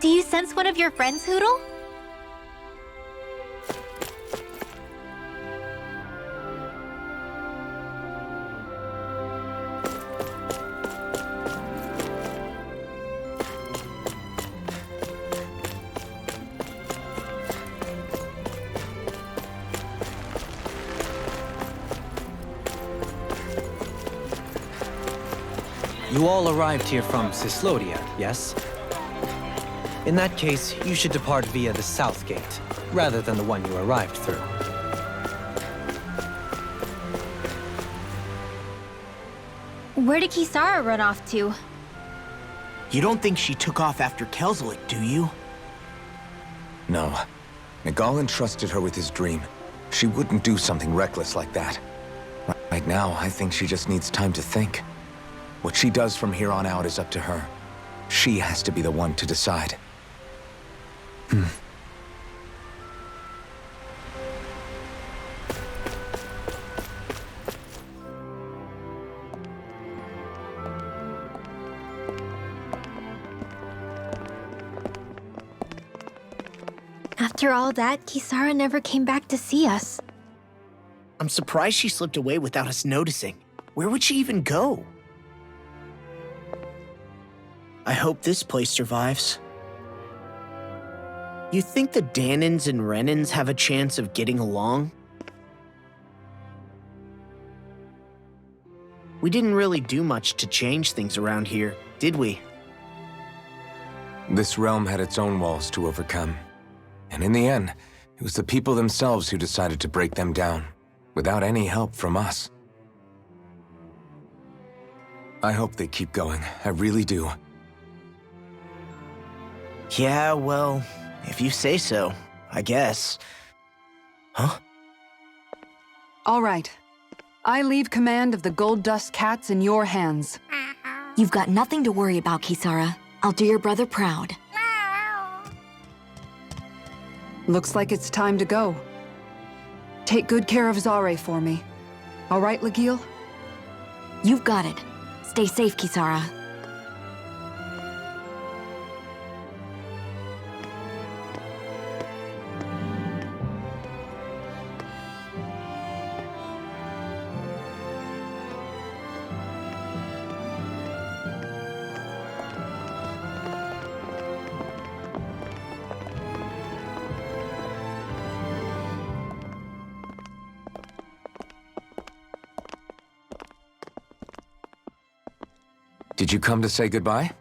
Do you sense one of your friends, Hoodle? You all arrived here from Cislodia, yes? In that case, you should depart via the south gate, rather than the one you arrived through. Where did Kisara run off to? You don't think she took off after Kelzelik, do you? No. Nagal entrusted her with his dream. She wouldn't do something reckless like that. Right now, I think she just needs time to think. What she does from here on out is up to her. She has to be the one to decide. After all that, Kisara never came back to see us. I'm surprised she slipped away without us noticing. Where would she even go? I hope this place survives. You think the Danins and Renins have a chance of getting along? We didn't really do much to change things around here, did we? This realm had its own walls to overcome. And in the end, it was the people themselves who decided to break them down, without any help from us. I hope they keep going, I really do. Yeah, well, if you say so, I guess. Huh? All right. I leave command of the Gold Dust Cats in your hands. You've got nothing to worry about, Kisara. I'll do your brother proud. Looks like it's time to go. Take good care of Zare for me. All right, Legil? You've got it. Stay safe, Kisara. Did you come to say goodbye?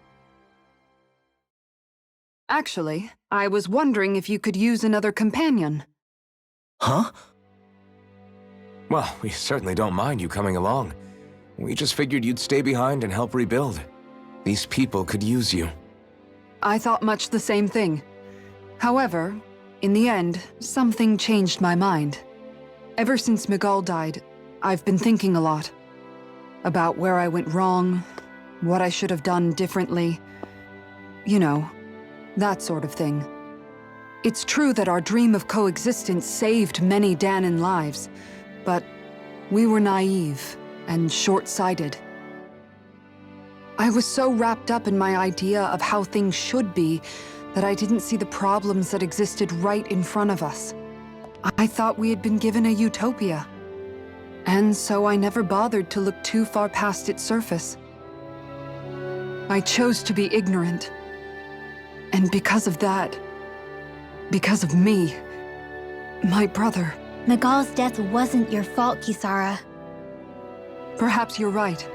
Actually, I was wondering if you could use another companion. Huh? Well, we certainly don't mind you coming along. We just figured you'd stay behind and help rebuild. These people could use you. I thought much the same thing. However, in the end, something changed my mind. Ever since Miguel died, I've been thinking a lot. About where I went wrong, what I should have done differently. You know, that sort of thing. It's true that our dream of coexistence saved many Danin lives, but we were naive and short-sighted. I was so wrapped up in my idea of how things should be that I didn't see the problems that existed right in front of us. I thought we had been given a utopia. And so I never bothered to look too far past its surface. I chose to be ignorant. And because of that, because of me, my brother... Nagal's death wasn't your fault, Kisara. Perhaps you're right.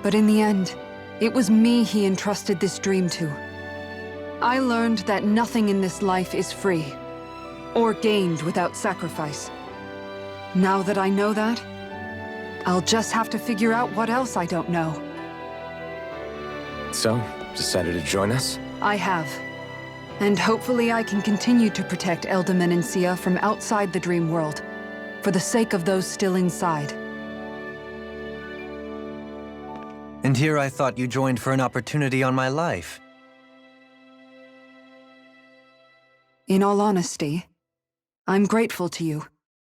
But in the end, it was me he entrusted this dream to. I learned that nothing in this life is free, or gained without sacrifice. Now that I know that, I'll just have to figure out what else I don't know. So, decided to join us? I have. And hopefully I can continue to protect Eldaman and Sia from outside the dream world, for the sake of those still inside. And here I thought you joined for an opportunity on my life. In all honesty, I'm grateful to you.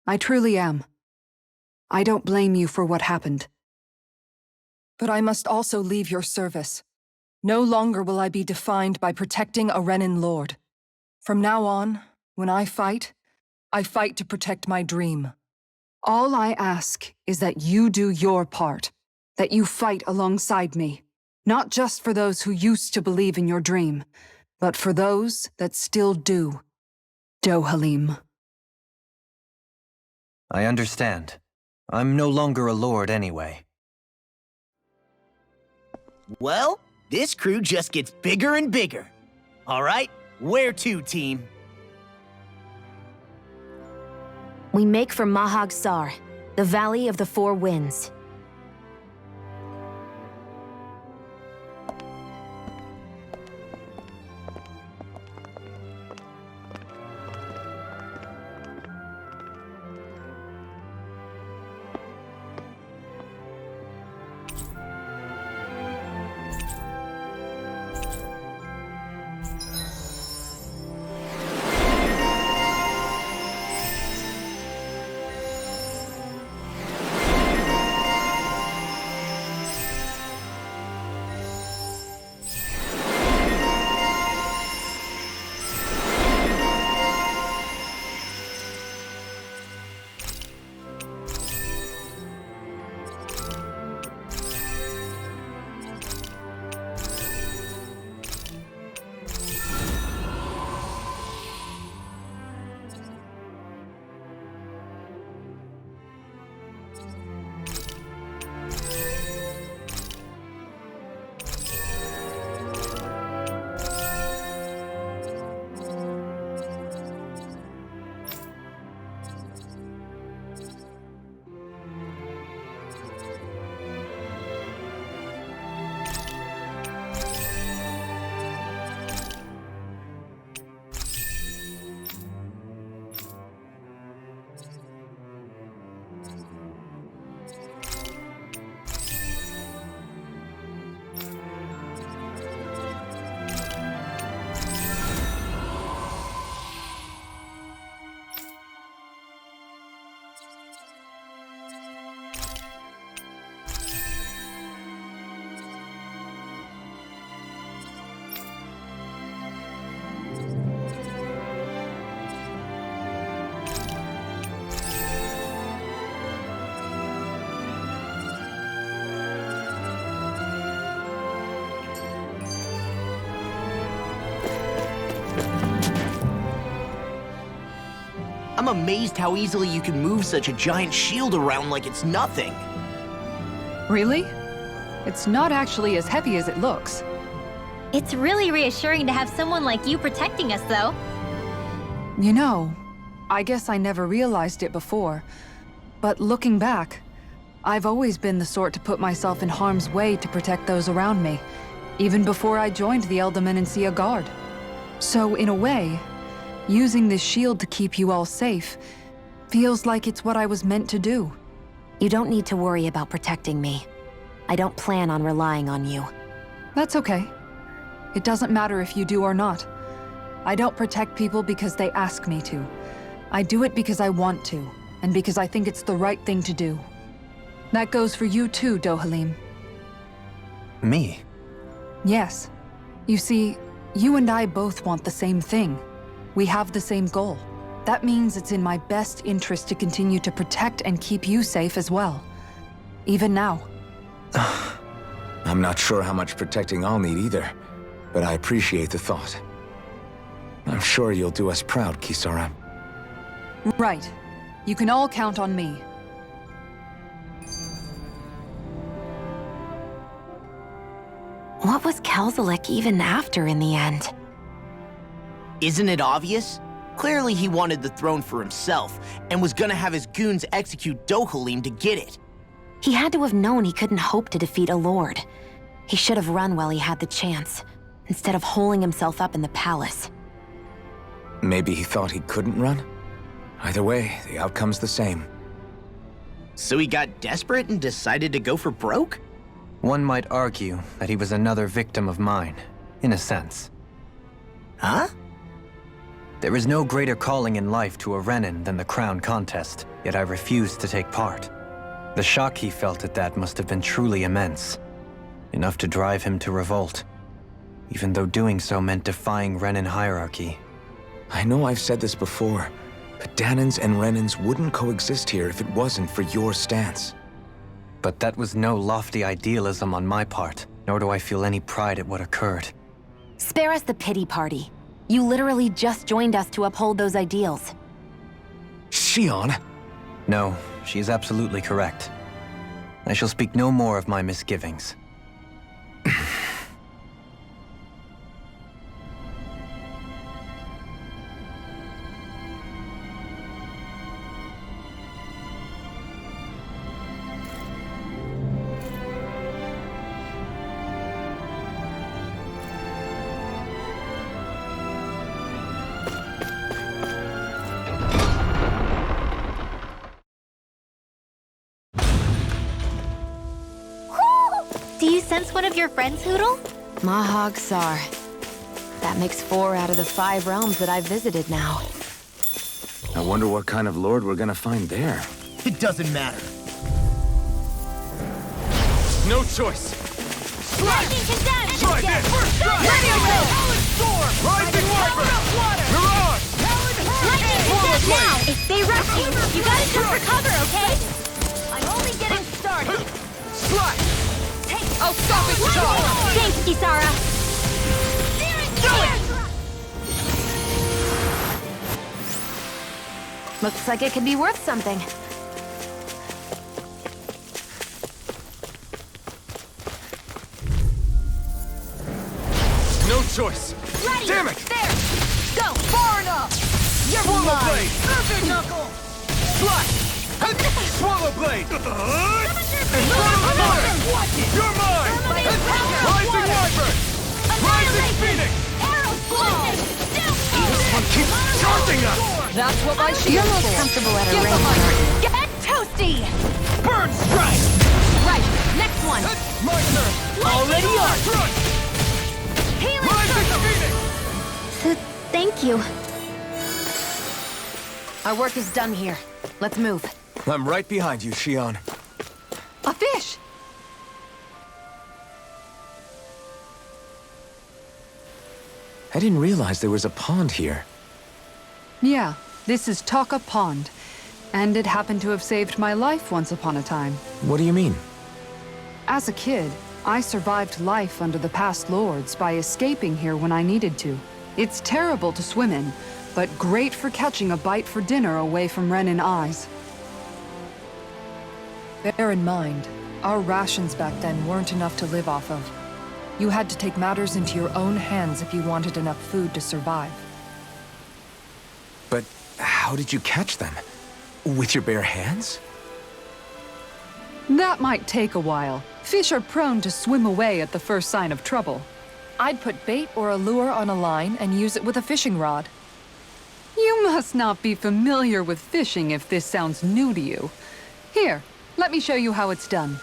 I truly am. I don't blame you for what happened. But I must also leave your service. No longer will I be defined by protecting a Renin lord. From now on, when I fight to protect my dream. All I ask is that you do your part, that you fight alongside me, not just for those who used to believe in your dream, but for those that still do. Dohalim. I understand. I'm no longer a lord anyway. Well, this crew just gets bigger and bigger. All right, where to, team? We make for Mahag Saar, the Valley of the Four Winds. I'm amazed how easily you can move such a giant shield around like it's nothing. Really? It's not actually as heavy as it looks. It's really reassuring to have someone like you protecting us, though. You know, I guess I never realized it before, but looking back, I've always been the sort to put myself in harm's way to protect those around me, even before I joined the Eldermenensia Guard. So in a way, using this shield to keep you all safe feels like it's what I was meant to do. You don't need to worry about protecting me. I don't plan on relying on you. That's okay. It doesn't matter if you do or not. I don't protect people because they ask me to. I do it because I want to, and because I think it's the right thing to do. That goes for you too, Dohalim. Me? Yes. You see, you and I both want the same thing. We have the same goal. That means it's in my best interest to continue to protect and keep you safe as well. Even now. I'm not sure how much protecting I'll need either, but I appreciate the thought. I'm sure you'll do us proud, Kisara. Right. You can all count on me. What was Kelzelik even after in the end? Isn't it obvious? Clearly he wanted the throne for himself, and was gonna have his goons execute Dohalim to get it. He had to have known he couldn't hope to defeat a lord. He should have run while he had the chance, instead of holding himself up in the palace. Maybe he thought he couldn't run? Either way, the outcome's the same. So he got desperate and decided to go for broke? One might argue that he was another victim of mine, in a sense. Huh? There is no greater calling in life to a Renin than the crown contest, yet I refused to take part. The shock he felt at that must have been truly immense. Enough to drive him to revolt. even though doing so meant defying Renan hierarchy. I know I've said this before, but Danans and Renans wouldn't coexist here if it wasn't for your stance. But that was no lofty idealism on my part, nor do I feel any pride at what occurred. Spare us the pity party. You literally just joined us to uphold those ideals. Shionne! No, she is absolutely correct. I shall speak no more of my misgivings. Do you sense one of your friends, Hootle? Mahag Saar. That makes 4 out of the 5 realms that I've visited now. I wonder what kind of lord we're gonna find there. It doesn't matter. No choice! Lightning condemned! Try this! First strike! Storm! Rising Wyvern! Mirage! Lightning condemned now! If they rush you, you gotta jump for cover, okay? I'm only getting started. Slash! I'll stop it, Charge! Thanks, Kisara. Looks like it could be worth something. No choice! Ready! Damn it! There! Go! Far enough! You're Swallow mine! blade! Perfect knuckle! Slash! Swallow blade! You're You're mine! Rising Wyvern! Rising Phoenix! Arrow blast! This one keeps charging us! That's what my You're shield's most for. comfortable at a Get range, behind aren't you? Get toasty! Burn strike! Right, next one. My turn! Already on! Crush! Healing Rising circle! Phoenix! Thank you. Our work is done here. Let's move. I'm right behind you, Shionne. A fish! I didn't realize there was a pond here. Yeah, this is Taka Pond. And it happened to have saved my life once upon a time. What do you mean? As a kid, I survived life under the past lords by escaping here when I needed to. It's terrible to swim in, but great for catching a bite for dinner away from Renan eyes. Bear in mind, our rations back then weren't enough to live off of. You had to take matters into your own hands if you wanted enough food to survive. But how did you catch them? With your bare hands? That might take a while. Fish are prone to swim away at the first sign of trouble. I'd put bait or a lure on a line and use it with a fishing rod. You must not be familiar with fishing if this sounds new to you. Here, let me show you how it's done.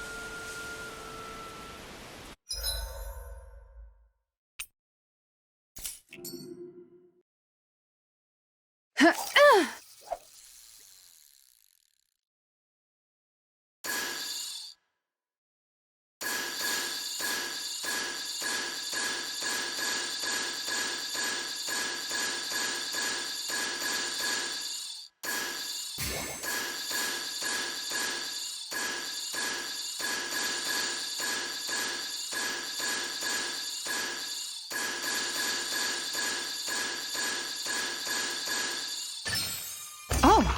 Oh!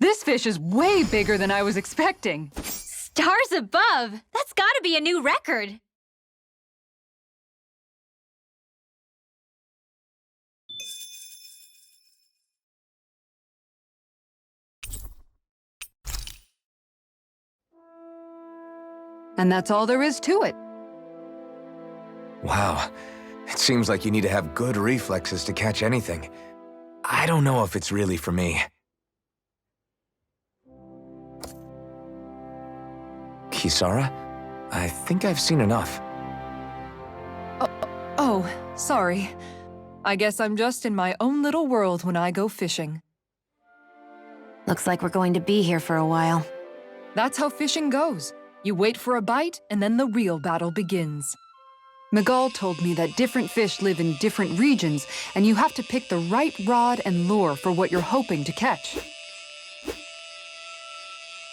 This fish is way bigger than I was expecting. Stars above! That's gotta be a new record! And that's all there is to it. Wow. It seems like you need to have good reflexes to catch anything. I don't know if it's really for me. Kisara? I think I've seen enough. Oh, sorry. I guess I'm just in my own little world when I go fishing. Looks like we're going to be here for a while. That's how fishing goes. You wait for a bite, and then the real battle begins. Miguel told me that different fish live in different regions, and you have to pick the right rod and lure for what you're hoping to catch.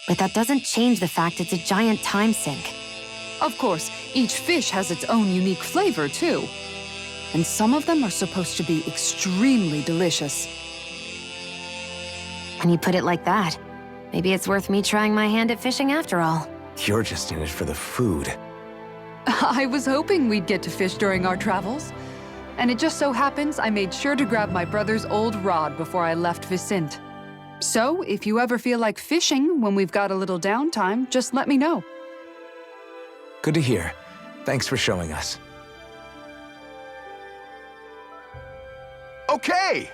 But that doesn't change the fact it's a giant time sink. Of course, each fish has its own unique flavor, too. And some of them are supposed to be extremely delicious. When you put it like that, maybe it's worth me trying my hand at fishing after all. You're just in it for the food. I was hoping we'd get to fish during our travels. And it just so happens I made sure to grab my brother's old rod before I left Vicente. So, if you ever feel like fishing when we've got a little downtime, just let me know. Good to hear. Thanks for showing us. Okay!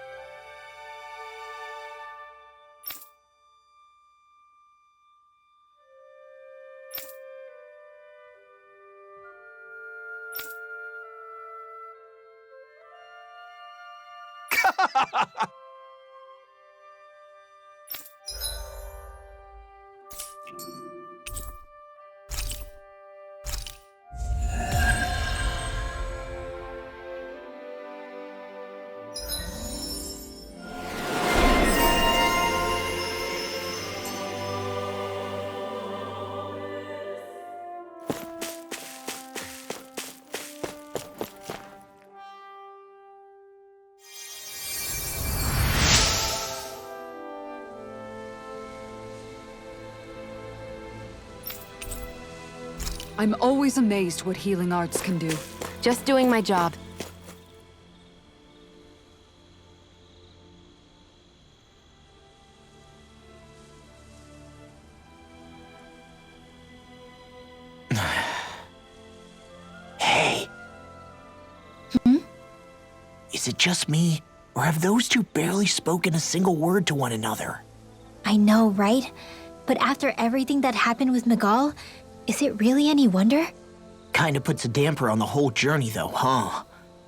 I'm always amazed what healing arts can do. Just doing my job. Hey. Is it just me, or have those two barely spoken a single word to one another? I know, right? But after everything that happened with Miguel, is it really any wonder? Kinda puts a damper on the whole journey though, huh?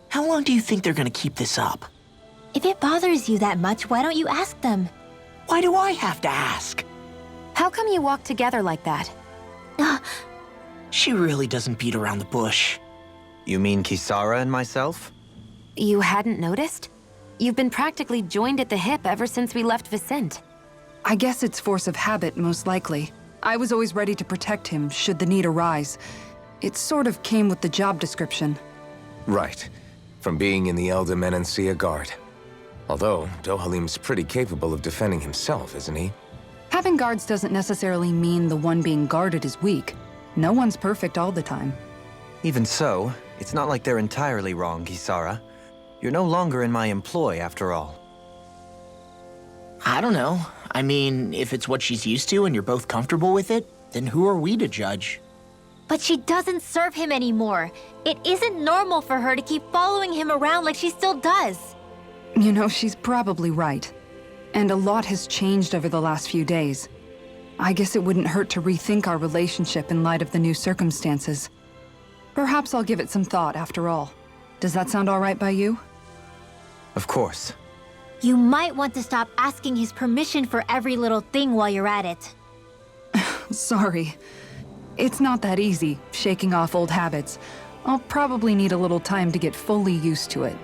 How long do you think they're gonna keep this up? If it bothers you that much, why don't you ask them? Why do I have to ask? How come you walk together like that? She really doesn't beat around the bush. You mean Kisara and myself? You hadn't noticed? You've been practically joined at the hip ever since we left Vicente. I guess it's force of habit, most likely. I was always ready to protect him, should the need arise. It sort of came with the job description. Right. From being in the Elder Menancia Guard. Although, Dohalim's pretty capable of defending himself, isn't he? Having guards doesn't necessarily mean the one being guarded is weak. No one's perfect all the time. Even so, it's not like they're entirely wrong, Kisara. You're no longer in my employ, after all. I don't know. I mean, if it's what she's used to and you're both comfortable with it, then who are we to judge? But she doesn't serve him anymore. It isn't normal for her to keep following him around like she still does. You know, she's probably right. And a lot has changed over the last few days. I guess it wouldn't hurt to rethink our relationship in light of the new circumstances. Perhaps I'll give it some thought after all. Does that sound all right by you? Of course. You might want to stop asking his permission for every little thing while you're at it. Sorry. It's not that easy, shaking off old habits. I'll probably need a little time to get fully used to it.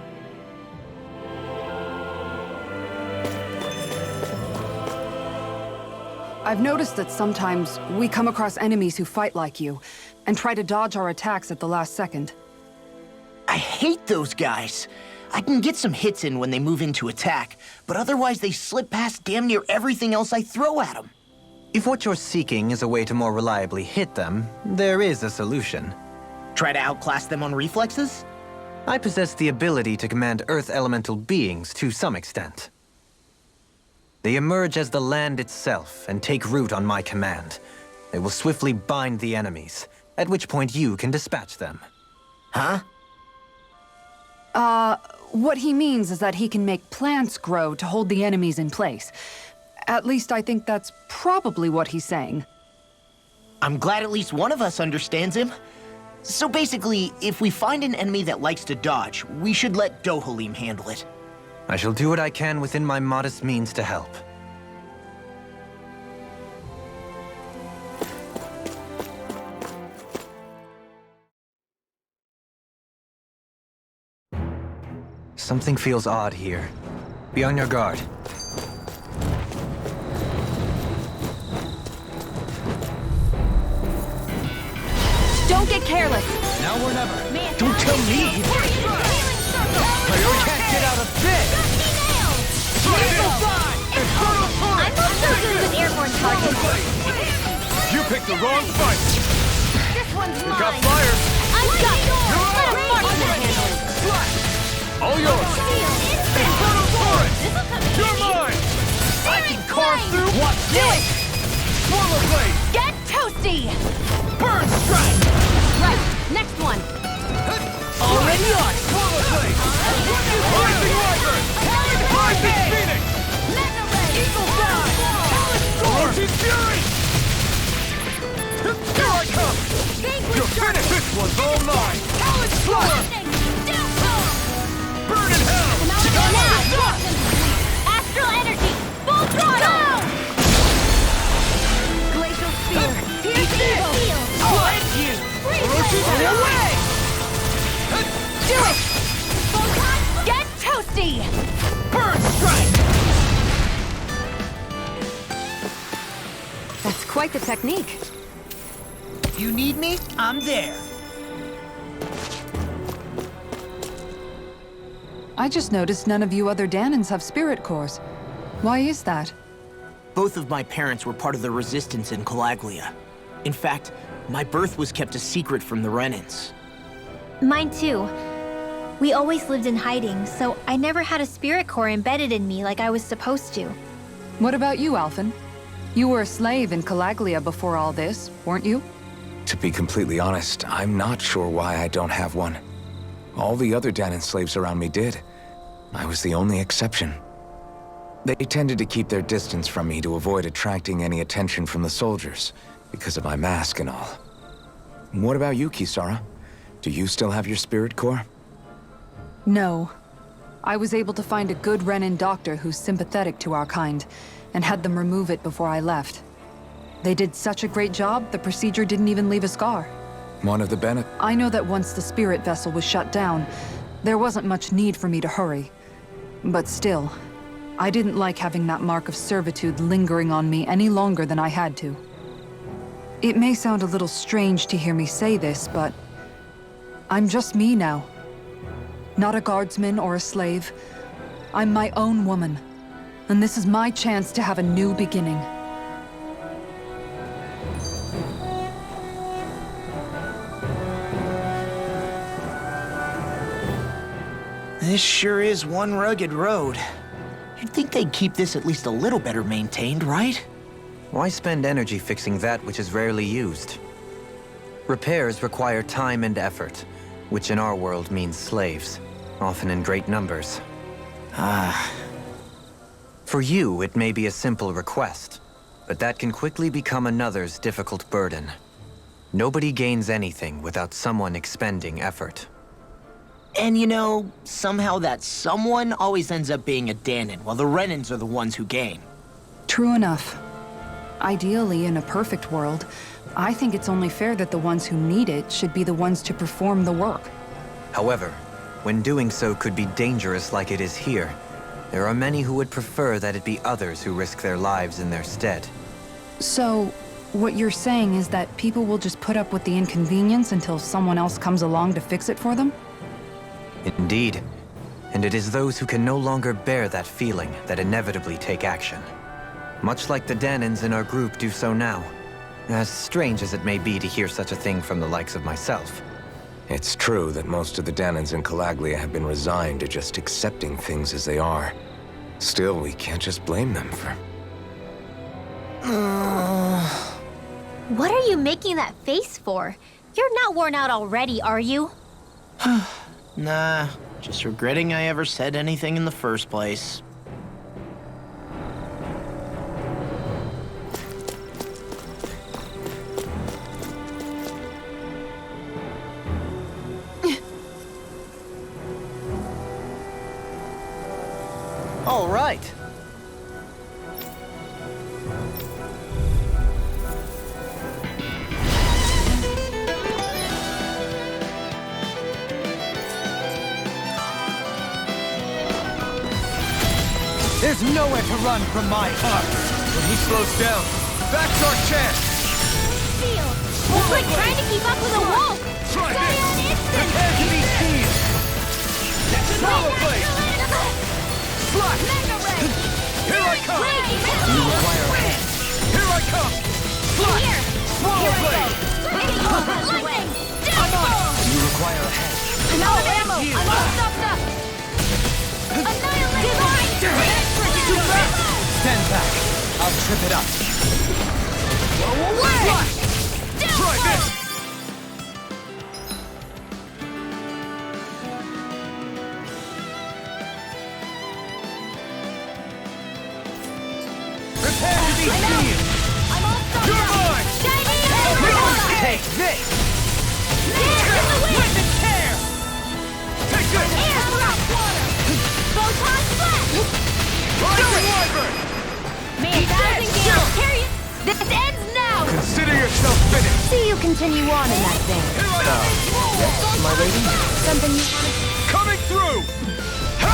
I've noticed that sometimes we come across enemies who fight like you, and try to dodge our attacks at the last second. I hate those guys. I can get some hits in when they move into attack, but otherwise they slip past damn near everything else I throw at them. If what you're seeking is a way to more reliably hit them, there is a solution. Try to outclass them on reflexes? I possess the ability to command Earth elemental beings to some extent. They emerge as the land itself and take root on my command. They will swiftly bind the enemies, at which point you can dispatch them. Huh? What he means is that he can make plants grow to hold the enemies in place. At least I think that's probably what he's saying. I'm glad at least one of us understands him. So basically, if we find an enemy that likes to dodge, we should let Dohalim handle it. I shall do what I can within my modest means to help. Something feels odd here. Be on your guard. Don't get careless. Now or never. Don't tell me! You can't get out of bed! I'm not so good with airborne targets. You picked the wrong fight! This one's mine. Got fire! I've got yours. Let a marksman handle it. All yours! Infernal Torrent! You're mine! I can carve through what? Do it! Swallow Blade! Get toasty! Burn Strike! Right, next one. Already on! Swallow Blade! Rising Wyvern! Rising Phoenix! Eagle Fly! Orochi's Fury! Here I come! You're finished! This one's all mine! Talon Slayer! Burn in hell! Now! Astral Energy! Full throttle! Glacial Spear! Pierce the field! Thank you! Orochi's away! Do it! Get toasty! Burn Strike! That's quite the technique. You need me? I'm there. I just noticed none of you other Danans have spirit cores. Why is that? Both of my parents were part of the resistance in Calaglia. In fact, my birth was kept a secret from the Renans. Mine too. We always lived in hiding, so I never had a spirit core embedded in me like I was supposed to. What about you, Alphen? You were a slave in Calaglia before all this, weren't you? To be completely honest, I'm not sure why I don't have one. All the other Danan slaves around me did. I was the only exception. They tended to keep their distance from me to avoid attracting any attention from the soldiers, because of my mask and all. What about you, Kisara? Do you still have your spirit core? No. I was able to find a good Renan doctor who's sympathetic to our kind, and had them remove it before I left. They did such a great job, the procedure didn't even leave a scar. One of the Bennett... I know that once the spirit vessel was shut down, there wasn't much need for me to hurry. But still, I didn't like having that mark of servitude lingering on me any longer than I had to. It may sound a little strange to hear me say this, but I'm just me now. Not a guardsman or a slave. I'm my own woman, and this is my chance to have a new beginning. This sure is one rugged road. You'd think they'd keep this at least a little better maintained, right? Why spend energy fixing that which is rarely used? Repairs require time and effort, which in our world means slaves, often in great numbers. For you, it may be a simple request, but that can quickly become another's difficult burden. Nobody gains anything without someone expending effort. And you know, somehow that someone always ends up being a Danan, while the Renans are the ones who gain. True enough. Ideally, in a perfect world, I think it's only fair that the ones who need it should be the ones to perform the work. However, when doing so could be dangerous like it is here, there are many who would prefer that it be others who risk their lives in their stead. So, what you're saying is that people will just put up with the inconvenience until someone else comes along to fix it for them? Indeed. And it is those who can no longer bear that feeling that inevitably take action. Much like the Danans in our group do so now. As strange as it may be to hear such a thing from the likes of myself. It's true that most of the Danans in Calaglia have been resigned to just accepting things as they are. Still, we can't just blame them for... What are you making that face for? You're not worn out already, are you? Nah, just regretting I ever said anything in the first place. All right. There's nowhere to run from my heart. When he slows down, that's our chance! Seal! It's like trying to keep up with a wolf! Try Stay this! on instant! Prepare to be seen! Power blade! Slash! Mega ray! Here I come! You require a hand. Here I come! Slash! Here! Swallow blade! Lightning! Downfall! You require a hand. I'm out of ammo! I'm all stopped up! Annihilate! Divine! Too fast! Stand back. I'll trip it up. Slash! Try this! Prepare to be seen! I'm all stopped You're up! mine! Shiny Take this! Dance in the wind! Tear! Take this! Air drop water! Photon flash! Rising Wyvern! Man, thousand gales! Carry it! This ends now! Consider yourself finished! See you continue on in that thing. Here I come! Am I ready? Something you want to... Coming through! Ha!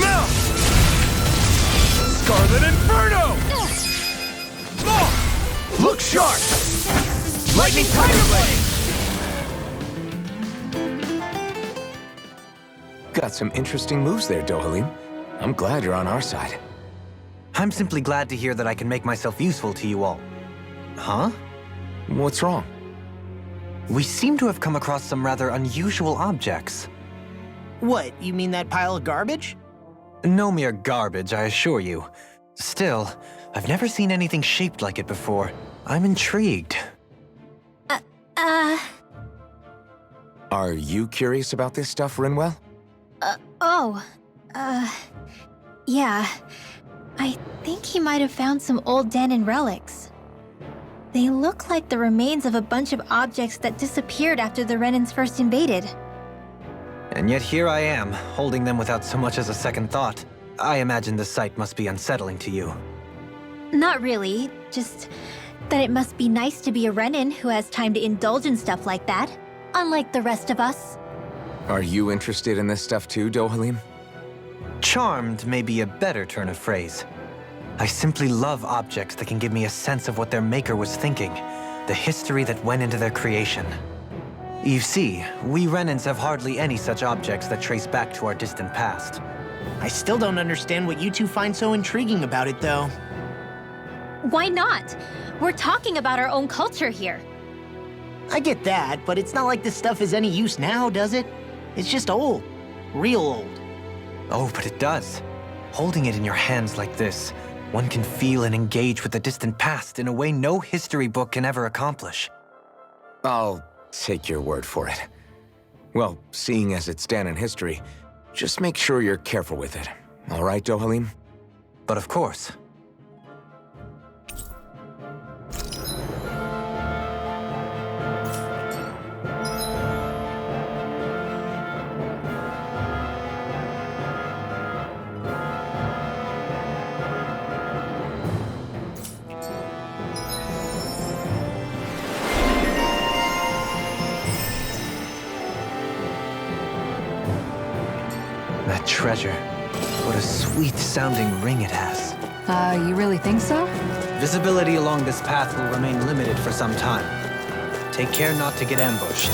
Now! Scarlet Inferno! Oh! Look sharp! Lightning Tiger Blade! Got some interesting moves there, Dohalim. I'm glad you're on our side. I'm simply glad to hear that I can make myself useful to you all. Huh? What's wrong? We seem to have come across some rather unusual objects. What, you mean that pile of garbage? No mere garbage, I assure you. Still, I've never seen anything shaped like it before. I'm intrigued. Are you curious about this stuff, Rinwell? Yeah. I think he might have found some old Danon relics. They look like the remains of a bunch of objects that disappeared after the Renans first invaded. And yet here I am, holding them without so much as a second thought. I imagine the sight must be unsettling to you. Not really, just that it must be nice to be a Renan who has time to indulge in stuff like that, unlike the rest of us. Are you interested in this stuff too, Dohalim? Charmed may be a better turn of phrase. I simply love objects that can give me a sense of what their maker was thinking, the history that went into their creation. You see, we Renans have hardly any such objects that trace back to our distant past. I still don't understand what you two find so intriguing about it, though. Why not? We're talking about our own culture here. I get that, but it's not like this stuff is any use now, does it? It's just old. Real old. Oh, but it does. Holding it in your hands like this, one can feel and engage with the distant past in a way no history book can ever accomplish. I'll take your word for it. Well, seeing as it's Danon history, just make sure you're careful with it. All right, Dohalim? But of course. That treasure. What a sweet-sounding ring it has. You really think so? Visibility along this path will remain limited for some time. Take care not to get ambushed.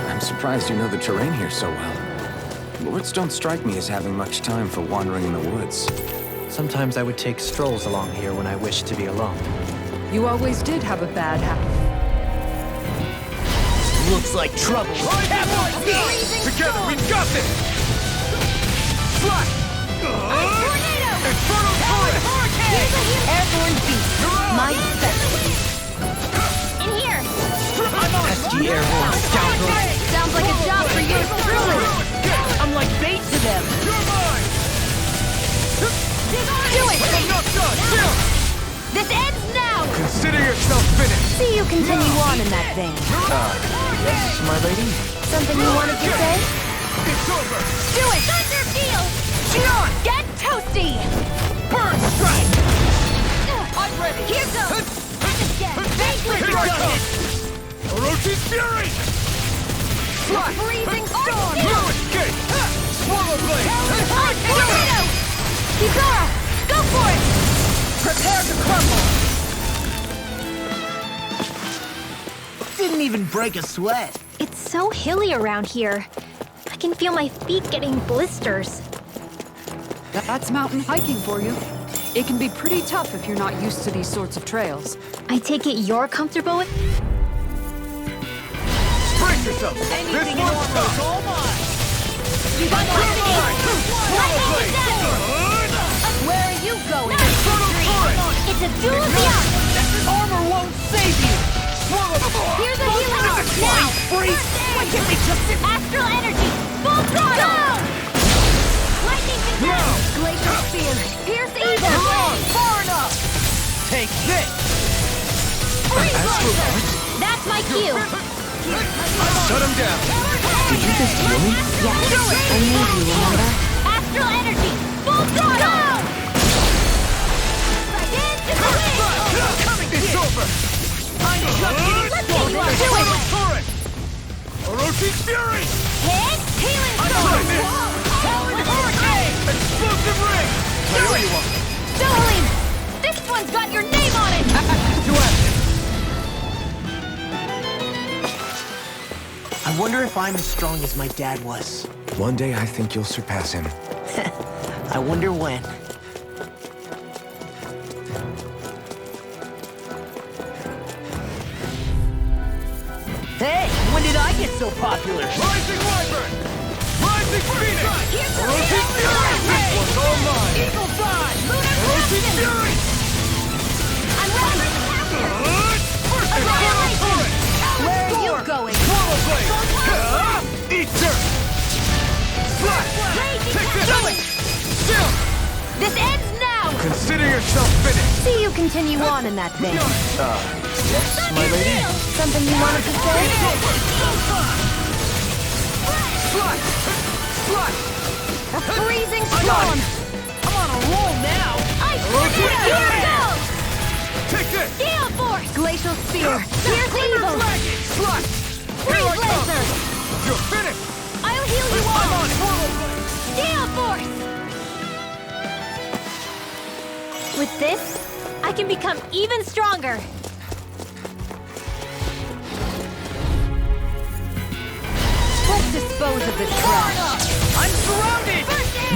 I'm surprised you know the terrain here so well. Lords don't strike me as having much time for wandering in the woods. Sometimes I would take strolls along here when I wished to be alone. You always did have a bad habit. Looks like trouble. Together, we got this! Slash! Inferno Torrent! Airborne beast. My specialty. In here! Pesky airborne scoundrels! Sounds like a job for you. Truly. See you continue on in that vein. Yes, my lady? Something you wanted to say? It's over! Do it! Thunder deal! Shionne! Get toasty! Burn strike! I'm ready! Here goes! Again! Vanquish Here your goes! Orochi's Fury! Fly! freezing storm! No escape! Swallow Blade! Tornado! Kisara! Go for it! Prepare to crumble! Didn't even break a sweat. It's so hilly around here. I can feel my feet getting blisters. That's mountain hiking for you. It can be pretty tough if you're not used to these sorts of trails. I take it you're comfortable with... Brace yourself! This one's tough! You got Swallow Blade! Where are you going? Infernal Torrent! It's a duel of the opposites! Armor won't save you! Swallow Here's a healing arc now! Freeze! Why can't we just... Astral energy! Full throttle! Go! Lightning Now! confirmed! Glacial spear! Pierce evil! Wrong! Far enough! Take this! Freeze laser! That's my cue! Shut him down! Did you just heal me? Yes, I need you, remember? Astral energy! Full throttle! Into the wind! It's over! Time to shut Let's get you on to it! Torrent! Orochi's Fury! Hit! Healing I'm storm! trying this! Talon hurricane! Explosive ring! Do it! Dohalim! This one's got your name on it! To action! I wonder if I'm as strong as my dad was. One day I think you'll surpass him. I wonder when. Hey, when did I get so popular? Rising Wyvern! Rising Phoenix! Here's the Orochi's Fury! This one's all mine! Eagle's Eye! Lunar Orochi's Captain! Fury! I'm ready for the capture! Annihilation! Where are you going? Swallow Blade! Eat dirt! Slash! Raging Take this! Captain! Still! This ends now! Consider yourself finished! See you continue on in that vein. Yes, my lady? Something you wanted to say? Slash! Slash! A freezing storm! I'm on a roll now! Ice Orochi's tornado! Fury! Here goes! Take this! Gale force! Glacial spear! Here's Glimmer evil! Dragon! Slash! Here I Freeze come! laser! You're finished! I'll heal you I'm all! on Swallow Blade! Gale force! With this, I can become even stronger! Let's dispose of the trash! I'm surrounded!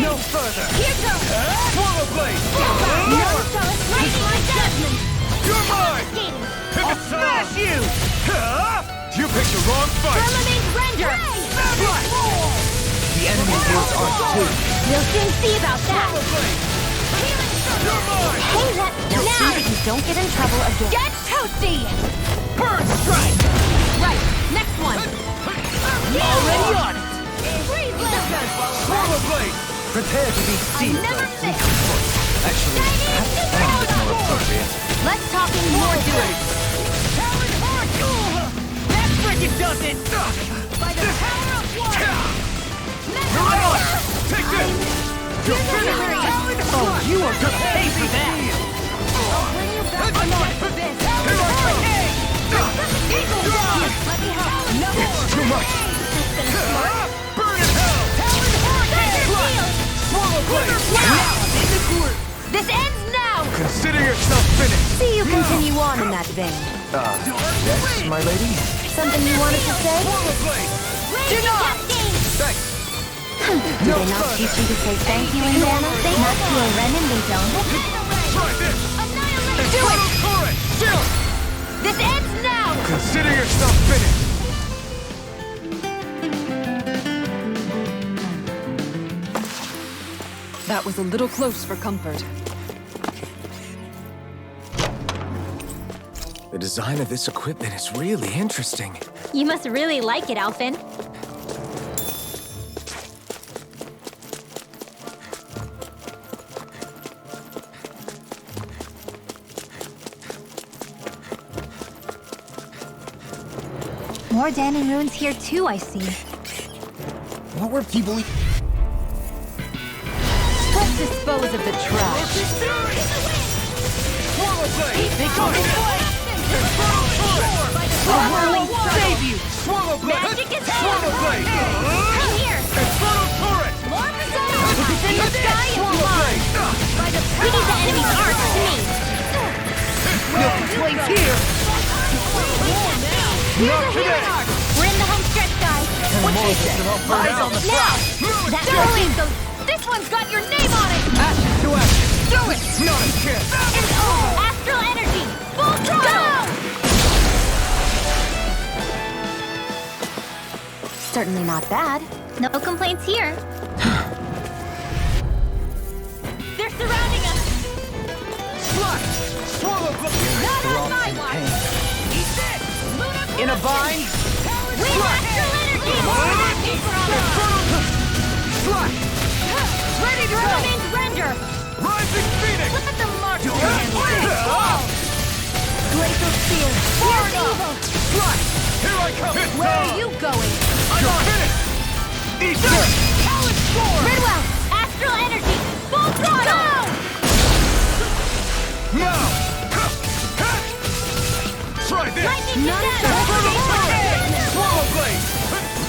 No further! Here goes! Swallow Blade! No shall lightning my judgment! You're mine! Skating! I'll smash you! You picked the wrong fight! Firmament render! The enemy is ours too. We'll soon see about that! Swallow Blade! You're mine! Hey, that... Now see that you don't get in trouble again. Get toasty! Burn strike! Right, next one! Already on it! Freeze laser! Swallow Blade! Prepare to be I seized. never miss! Actually, perhaps that is more appropriate. Let's talk in more duels! Talon Hurricane! That frickin' does it! By the power of one! You're on! Take this! You're finished! Oh, you are gonna pay for that! I'll bring you back I'm on! for this! Here I come! Eagle Dawn! Let me help! No more! Too much! Burn in hell! Talon Hurricane! Swallow Blade! This ends now! Consider yourself finished! See you continue on in that vein. Yes, my lady? Something you wanted to say? Swallow Blade! Raging Cascade! Thanks! Do they not teach you to say thank you in Dana? They must be a Renin they don't. Try this! Annihilate! Infernal Torrent! Still! This ends now! Consider yourself finished! That was a little close for comfort. The design of this equipment is really interesting. You must really like it, Alphen. More Danon ruins here too, I see. What were people Let's dispose of the trash. They come in! Swirling Save you! Swallow blade! Magic is Swallow blade! Come here! Infernal turret! More results! It's in the sky and fly! By the we need the enemy's arc to me! Blades here! Not today! We're in the home stretch, guys! What is it? Eyes on the Now! prize! That Dohalim goes... This one's got your name on it! Action to action! Do it! Not a chance! It's Astral Energy! Full throttle! Certainly not bad. No complaints here. They're surrounding us! Slash! Swallow blade! Not on my watch! Eat this! Luna in a bind? We have Astral Energy! Slash! Ready to go! Render! Rising Phoenix! Look at the mark! Glacial Spear! Here's evil! Slash! Here I come! Where are you going? I'm finished! Easter! Talon Storm! Rinwell! Astral Energy! Full throttle! Now! Try this! Lightning Swallow blade!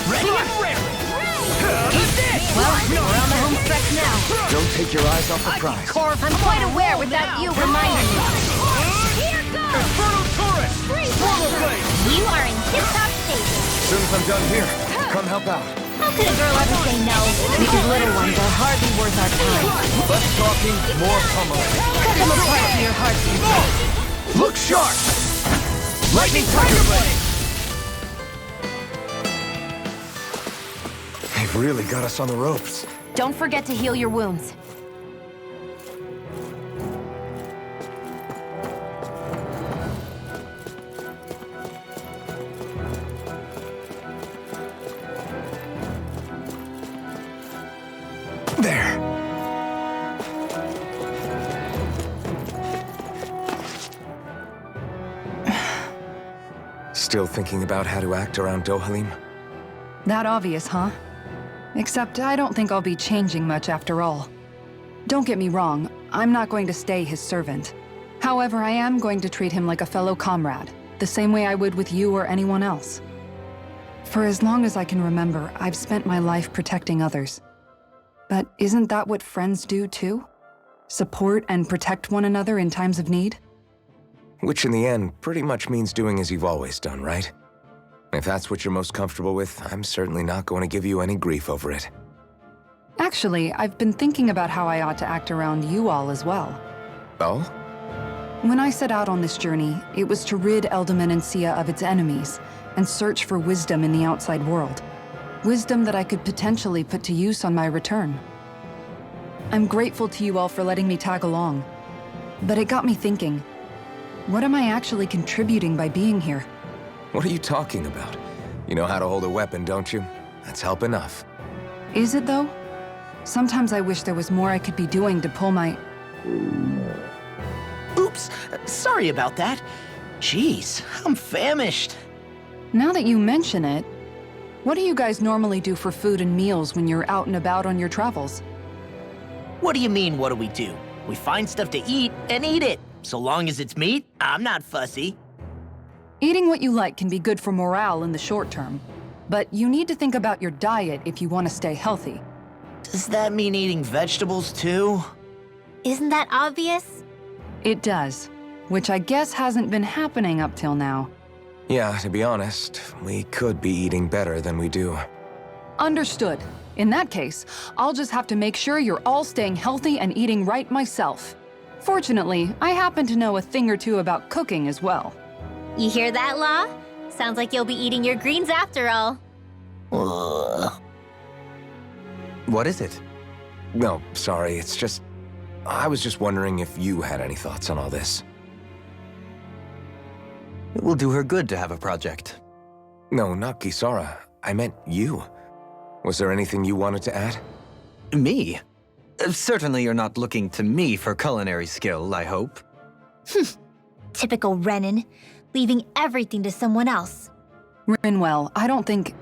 Ready and ready! Eat this! Well, we're on the home stretch now. Don't take your eyes off the prize. I'm quite aware without you reminding me. Here goes! Infernal turret! Swallow blade! You are in tip-top shape! As soon as I'm done here, come help out. How could a girl ever say no? These little ones are hardly worth our time. Less talking, more pummeling. Cut them apart to your heart's content. Look sharp! Lightning Tiger Blade! They've really got us on the ropes. Don't forget to heal your wounds. There. Still thinking about how to act around Dohalim? That obvious, huh? Except I don't think I'll be changing much after all. Don't get me wrong, I'm not going to stay his servant. However, I am going to treat him like a fellow comrade, the same way I would with you or anyone else. For as long as I can remember, I've spent my life protecting others. But isn't that what friends do too? Support and protect one another in times of need? Which in the end pretty much means doing as you've always done, right? If that's what you're most comfortable with, I'm certainly not going to give you any grief over it. Actually, I've been thinking about how I ought to act around you all as well. Oh? When I set out on this journey, it was to rid Eldaman and Sia of its enemies, and search for wisdom in the outside world. Wisdom that I could potentially put to use on my return. I'm grateful to you all for letting me tag along. But it got me thinking, what am I actually contributing by being here? What are you talking about? You know how to hold a weapon, don't you? That's help enough. Is it though? Sometimes I wish there was more I could be doing to pull my... Oops, sorry about that. Jeez, I'm famished. Now that you mention it, what do you guys normally do for food and meals when you're out and about on your travels? What do you mean, what do we do? We find stuff to eat and eat it. So long as it's meat, I'm not fussy. Eating what you like can be good for morale in the short term, but you need to think about your diet if you want to stay healthy. Does that mean eating vegetables too? Isn't that obvious? It does, which I guess hasn't been happening up till now. Yeah, to be honest, we could be eating better than we do. Understood. In that case, I'll just have to make sure you're all staying healthy and eating right myself. Fortunately, I happen to know a thing or two about cooking as well. You hear that, Law? Sounds like you'll be eating your greens after all. Ugh. What is it? No, sorry, it's just... I was just wondering if you had any thoughts on all this. It will do her good to have a project. No, not Kisara. I meant you. Was there anything you wanted to add? Me? Certainly you're not looking to me for culinary skill, I hope. Typical Renan, leaving everything to someone else. Rinwell, I don't think...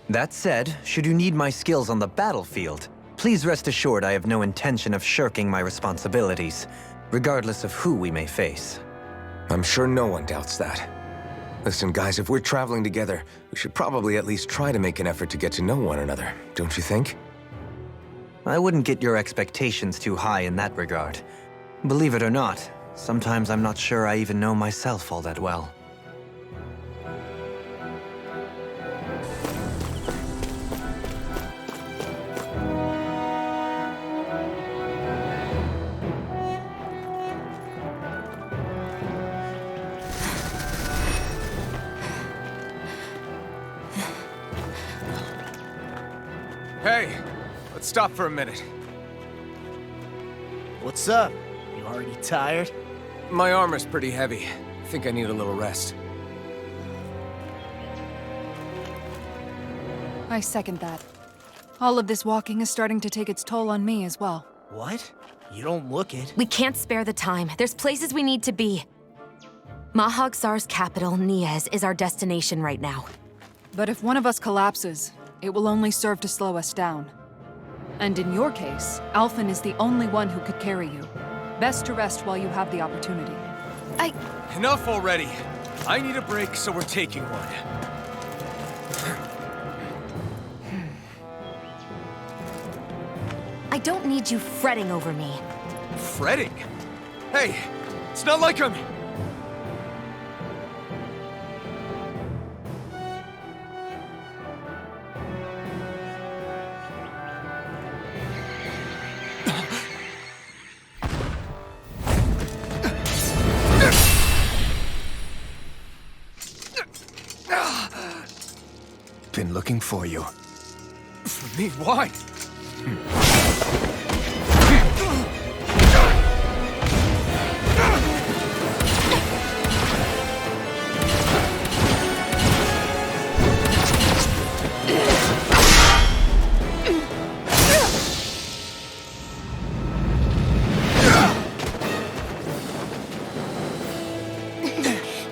That said, should you need my skills on the battlefield, please rest assured I have no intention of shirking my responsibilities, regardless of who we may face. I'm sure no one doubts that. Listen, guys, if we're traveling together, we should probably at least try to make an effort to get to know one another, don't you think? I wouldn't get your expectations too high in that regard. Believe it or not, sometimes I'm not sure I even know myself all that well. Hey, let's stop for a minute. What's up? You already tired? My armor's pretty heavy. I think I need a little rest. I second that. All of this walking is starting to take its toll on me as well. What? You don't look it. We can't spare the time. There's places we need to be. Mahag Saar's capital, Niez, is our destination right now. But if one of us collapses, it will only serve to slow us down. And in your case, Alphen is the only one who could carry you. Best to rest while you have the opportunity. Enough already. I need a break, so we're taking one. I don't need you fretting over me. Fretting? Hey, it's not like I'm... Been looking for you. For me? Why?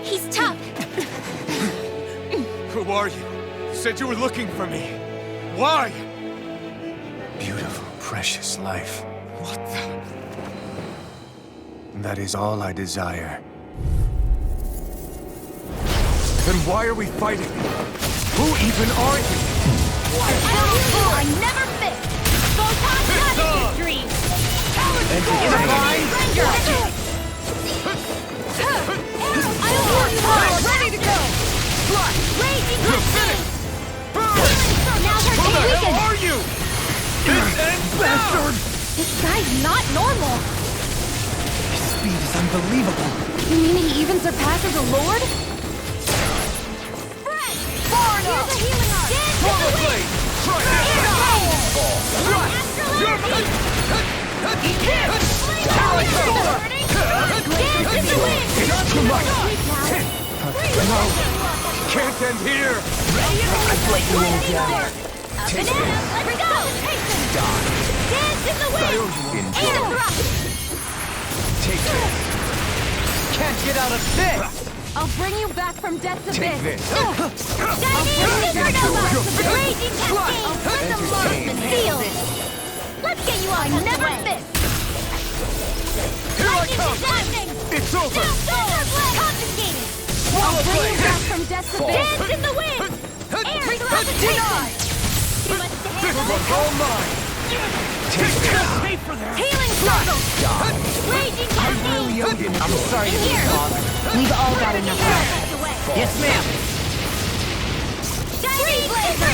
He's tough. Who are you? You said you were looking for me. Why? Beautiful, precious life. What the... That is all I desire. Then why are we fighting? Who even are you? I never fit. Photon cut his dream. Ready to go. Raging Hurricane. Now Who the they're hell weakened. are you? This ends now! This guy's not normal. His speed is unbelievable. You mean he even surpasses a lord? Fresh. Far enough. Here's a healing arm. Dance in the Forward wind. blade! Try this! Here I go. Dance in the wind. Not too much! No. Can't end here! Up and down. Let's go. Dance in the wind. And a thrust. Take this! Can't get out of this! I'll bring you back from death's Take abyss. this! Dynamic supernova. Raging cascade. Let the marksman feel. Let's get you off. I never miss. Here I come! It's over! Confiscated. I'll bring you back from death's abyss. Dance in the wind. Air gravitation. Too much to This handle. one's all mine! Take this! Pay for that! Healing circle. Raging cascade. I'm sorry to be Here. bothered. We've all got enough left. Yes, ma'am. Shining blazer.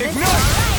Ignite!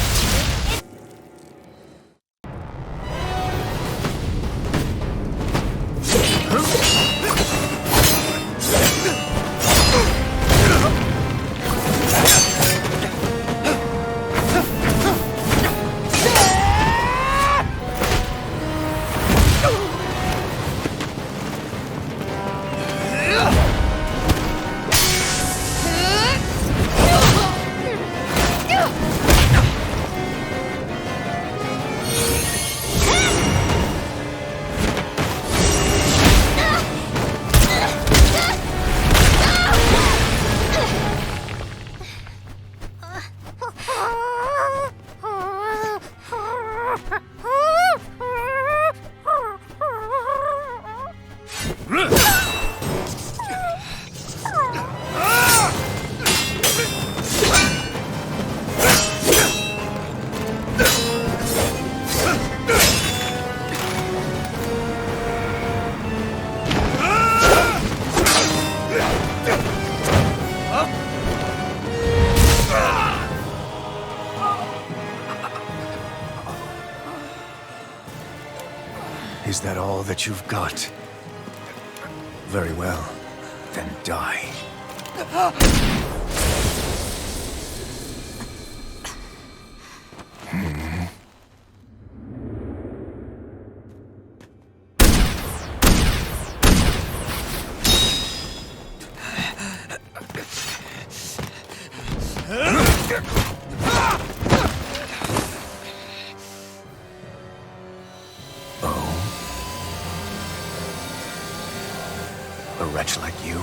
Is that all that you've got? Very well. Then die. A wretch like you?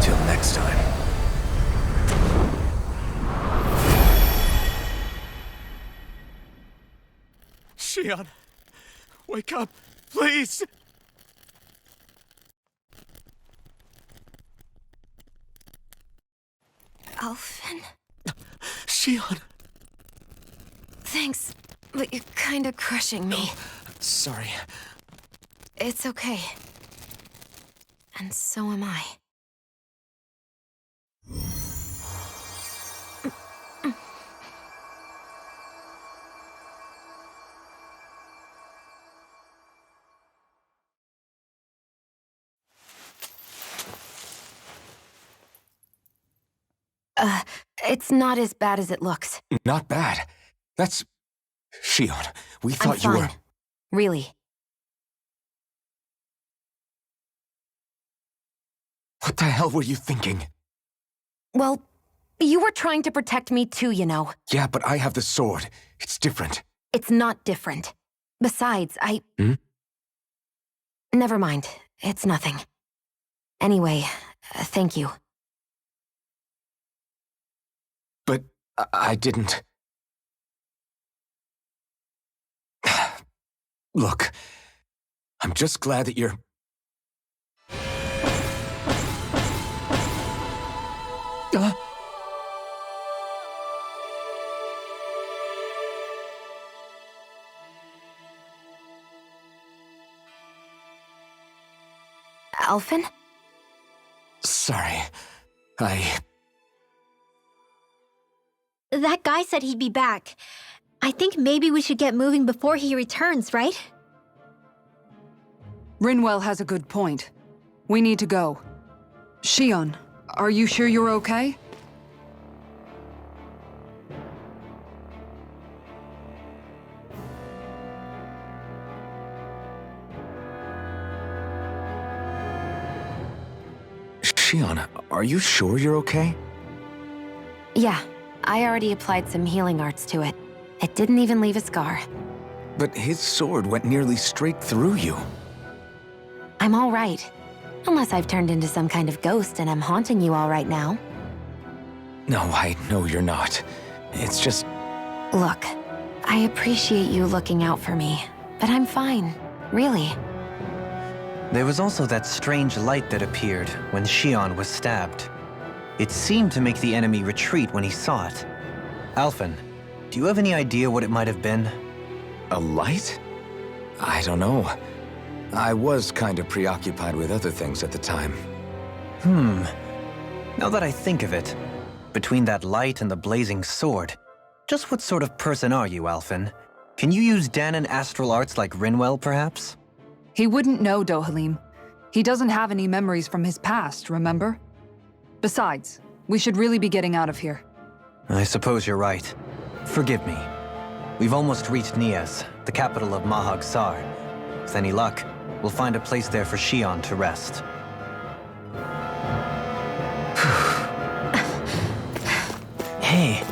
Till next time. Shionne, wake up, please! Alphen? Shionne! Thanks, but you're kinda crushing me. Sorry. It's okay. And so am I. It's not as bad as it looks. Not bad. That's... Shionne, we I'm thought you fine. were... Really. What the hell were you thinking? Well, you were trying to protect me too, you know. Yeah, but I have the sword. It's different. It's not different. Besides, Never mind. It's nothing. Anyway, thank you. But I didn't... Look, I'm just glad that you're... Alphen? Sorry. That guy said he'd be back. I think maybe we should get moving before he returns, right? Rinwell has a good point. We need to go. Shionne, are you sure you're okay? Shionne, are you sure you're okay? Yeah, I already applied some healing arts to it. It didn't even leave a scar. But his sword went nearly straight through you. I'm all right. Unless I've turned into some kind of ghost and I'm haunting you all right now. No, I know you're not. It's just... Look, I appreciate you looking out for me, but I'm fine, really. There was also that strange light that appeared when Shionne was stabbed. It seemed to make the enemy retreat when he saw it. Alphen, do you have any idea what it might have been? A light? I don't know. I was kind of preoccupied with other things at the time. Now that I think of it, between that light and the blazing sword, just what sort of person are you, Alphen? Can you use Danon astral arts like Rinwell, perhaps? He wouldn't know, Dohalim. He doesn't have any memories from his past, remember? Besides, we should really be getting out of here. I suppose you're right. Forgive me. We've almost reached Nias, the capital of Mahag Saar. With any luck, we'll find a place there for Shionne to rest. Hey.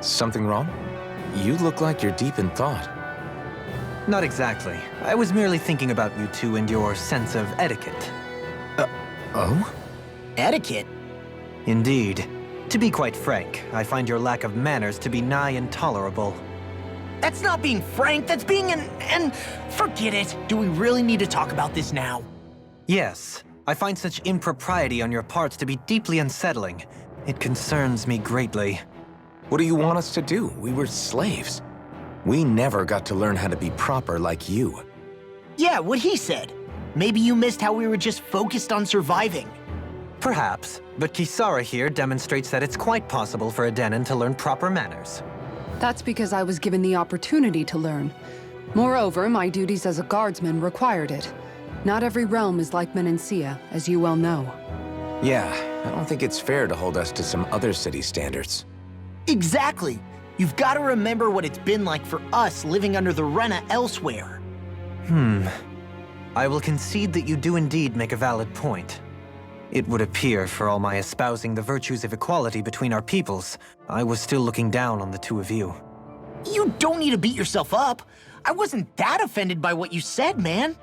Something wrong? You look like you're deep in thought. Not exactly. I was merely thinking about you two and your sense of etiquette. Oh? Etiquette? Indeed. To be quite frank, I find your lack of manners to be nigh intolerable. That's not being frank, that's being forget it. Do we really need to talk about this now? Yes. I find such impropriety on your parts to be deeply unsettling. It concerns me greatly. What do you want us to do? We were slaves. We never got to learn how to be proper like you. Yeah, what he said. Maybe you missed how we were just focused on surviving. Perhaps, but Kisara here demonstrates that it's quite possible for a Denon to learn proper manners. That's because I was given the opportunity to learn. Moreover, my duties as a guardsman required it. Not every realm is like Menancia, as you well know. Yeah, I don't think it's fair to hold us to some other city standards. Exactly. You've got to remember what it's been like for us living under the Rena elsewhere. I will concede that you do indeed make a valid point. It would appear, for all my espousing the virtues of equality between our peoples, I was still looking down on the two of you. You don't need to beat yourself up. I wasn't that offended by what you said, man.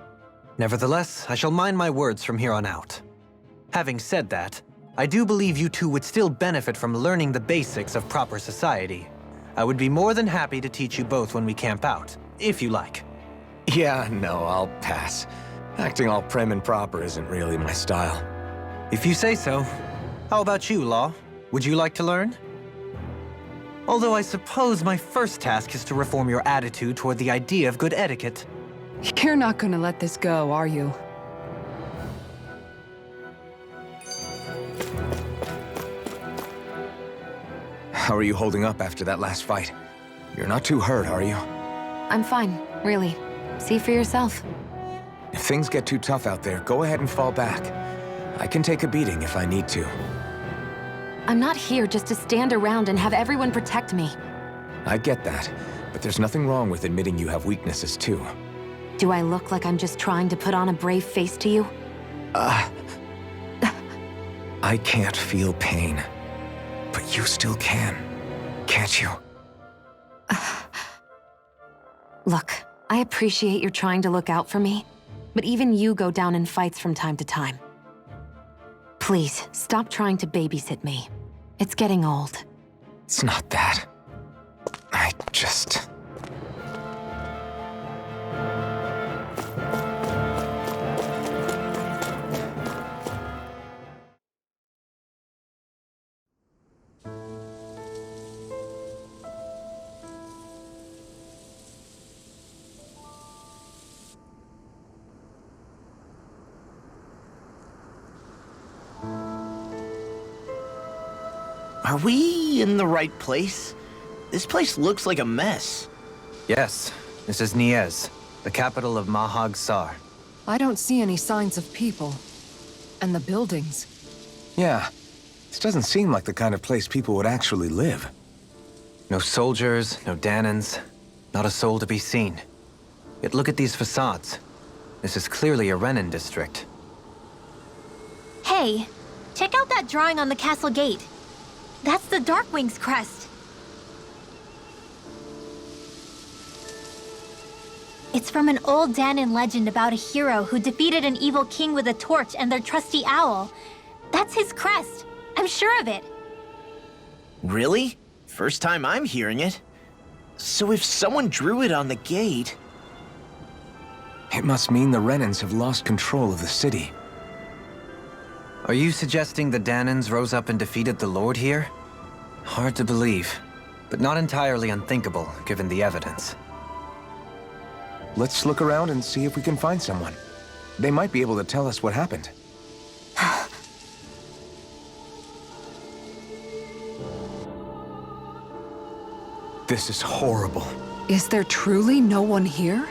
Nevertheless, I shall mind my words from here on out. Having said that, I do believe you two would still benefit from learning the basics of proper society. I would be more than happy to teach you both when we camp out, if you like. Yeah, no, I'll pass. Acting all prim and proper isn't really my style. If you say so. How about you, Law? Would you like to learn? Although I suppose my first task is to reform your attitude toward the idea of good etiquette. You're not gonna let this go, are you? How are you holding up after that last fight? You're not too hurt, are you? I'm fine, really. See for yourself. If things get too tough out there, go ahead and fall back. I can take a beating if I need to. I'm not here just to stand around and have everyone protect me. I get that, but there's nothing wrong with admitting you have weaknesses too. Do I look like I'm just trying to put on a brave face to you? I can't feel pain. But you still can, can't you? Look, I appreciate you're trying to look out for me, but even you go down in fights from time to time. Please, stop trying to babysit me. It's getting old. It's not that. I just... Are we in the right place? This place looks like a mess. Yes, this is Niez, the capital of Mahag Saar. I don't see any signs of people. And the buildings. Yeah, this doesn't seem like the kind of place people would actually live. No soldiers, no Danons, not a soul to be seen. Yet look at these facades. This is clearly a Renan district. Hey, check out that drawing on the castle gate. That's the Darkwing's crest. It's from an old Danon legend about a hero who defeated an evil king with a torch and their trusty owl. That's his crest. I'm sure of it. Really? First time I'm hearing it. So if someone drew it on the gate... It must mean the Renans have lost control of the city. Are you suggesting the Danons rose up and defeated the Lord here? Hard to believe, but not entirely unthinkable, given the evidence. Let's look around and see if we can find someone. They might be able to tell us what happened. This is horrible. Is there truly no one here?